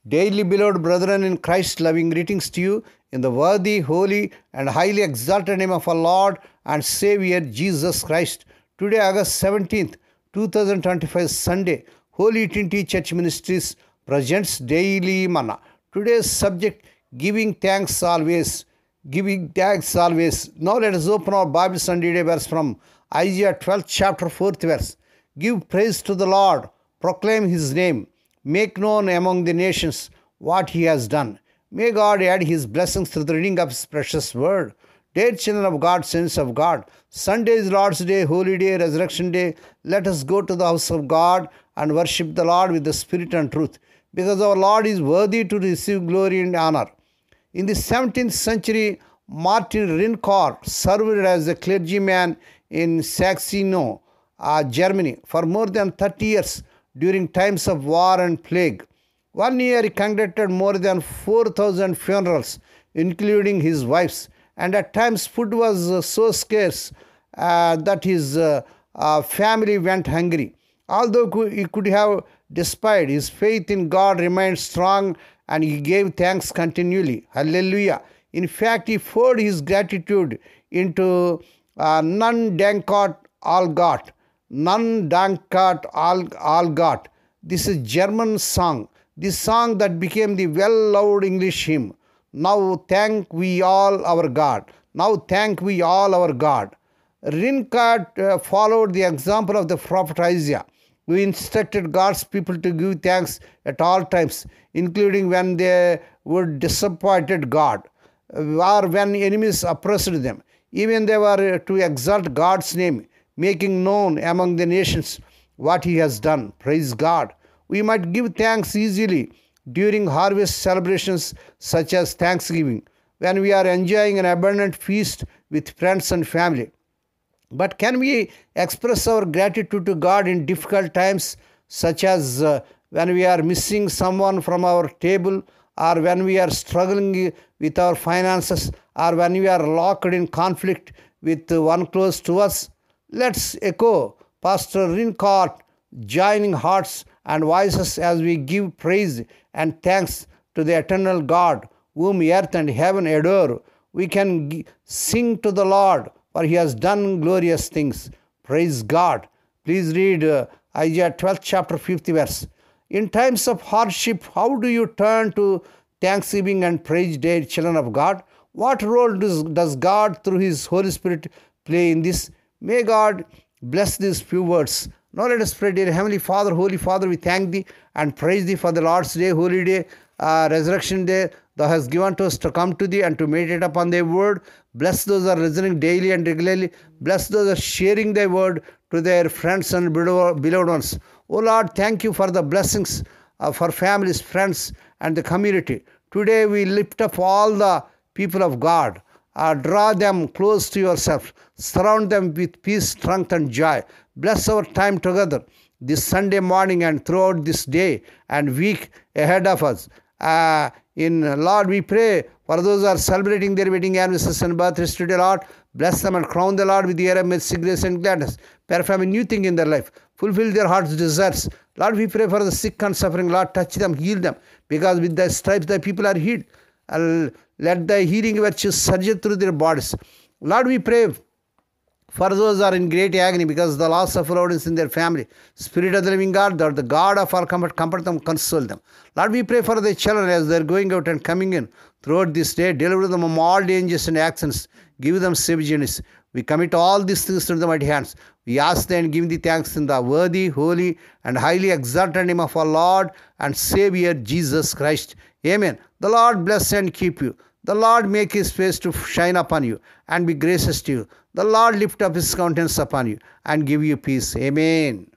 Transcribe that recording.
Daily beloved brethren in Christ, loving greetings to you in the worthy, holy, and highly exalted name of our Lord and Savior Jesus Christ. Today, August 17th, 2025, Sunday, Holy Trinity Church Ministries presents Daily Manna. Today's subject, giving thanks always. Giving thanks always. Now let us open our Bibles and read a verse from Isaiah 12th chapter 4th verse. Give praise to the Lord, proclaim His name. Make known among the nations what He has done. May God add His blessings through the reading of His precious word. Dear children of God, saints of God, Sunday is Lord's Day, Holy Day, Resurrection Day. Let us go to the house of God and worship the Lord with the Spirit and truth, because our Lord is worthy to receive glory and honor. In the 17th century, Martin Rinckart served as a clergyman in Saxony, Germany, for more than 30 years. During times of war and plague. 1 year he conducted more than 4,000 funerals, including his wife's, and at times food was so scarce that his family went hungry. Although he could have despised, his faith in God remained strong and he gave thanks continually. Hallelujah. In fact, he poured his gratitude into Nun Dankort Allgott. None Dankort Allgott. This is a German song. This song that became the well-loved English hymn. Now thank we all our God. Now thank we all our God. Rinckart followed the example of the prophet Isaiah, who instructed God's people to give thanks at all times, including when they were disappointed God or when enemies oppressed them. Even they were to exalt God's name, making known among the nations what He has done. Praise God. We might give thanks easily during harvest celebrations such as Thanksgiving, when we are enjoying an abundant feast with friends and family. But can we express our gratitude to God in difficult times, such as when we are missing someone from our table, or when we are struggling with our finances, or when we are locked in conflict with one close to us? Let's echo Pastor Rinckart, joining hearts and voices as we give praise and thanks to the eternal God, whom earth and heaven adore. We can sing to the Lord, for He has done glorious things. Praise God. Please read Isaiah 12th chapter 5th verse. In times of hardship, how do you turn to thanksgiving and praise, dear children of God? What role does God through His Holy Spirit play in this? May God bless these few words. Now let us pray. Dear Heavenly Father, Holy Father, we thank Thee and praise Thee for the Lord's Day, Holy Day, Resurrection Day. Thou hast given to us to come to Thee and to meditate upon Thy word. Bless those who are listening daily and regularly. Bless those who are sharing Thy word to their friends and beloved ones. O Lord, thank You for the blessings for families, friends, and the community. Today we lift up all the people of God. Draw them close to Yourself. Surround them with peace, strength, and joy. Bless our time together this Sunday morning and throughout this day and week ahead of us. Lord, we pray for those who are celebrating their wedding anniversaries and birthdays today, Lord. Bless them and crown the Lord with the air of mercy, grace, and gladness. Perform a new thing in their life. Fulfill their heart's desires. Lord, we pray for the sick and suffering. Lord, touch them, heal them. Because with Thy stripes, Thy people are healed. Let Thy healing virtues surge through their bodies. Lord, we pray for those who are in great agony because of the loss of loved ones in their family. Spirit of the living God, Thou art the God of all comfort, comfort them, console them. Lord, we pray for the children as they are going out and coming in throughout this day. Deliver them from all dangers and accidents. Give them safe journeys. We commit all these things to the mighty hands. We ask Thee and give Thee thanks in the worthy, holy, and highly exalted name of our Lord and Savior Jesus Christ. Amen. The Lord bless and keep you. The Lord make His face to shine upon you and be gracious to you. The Lord lift up His countenance upon you and give you peace. Amen.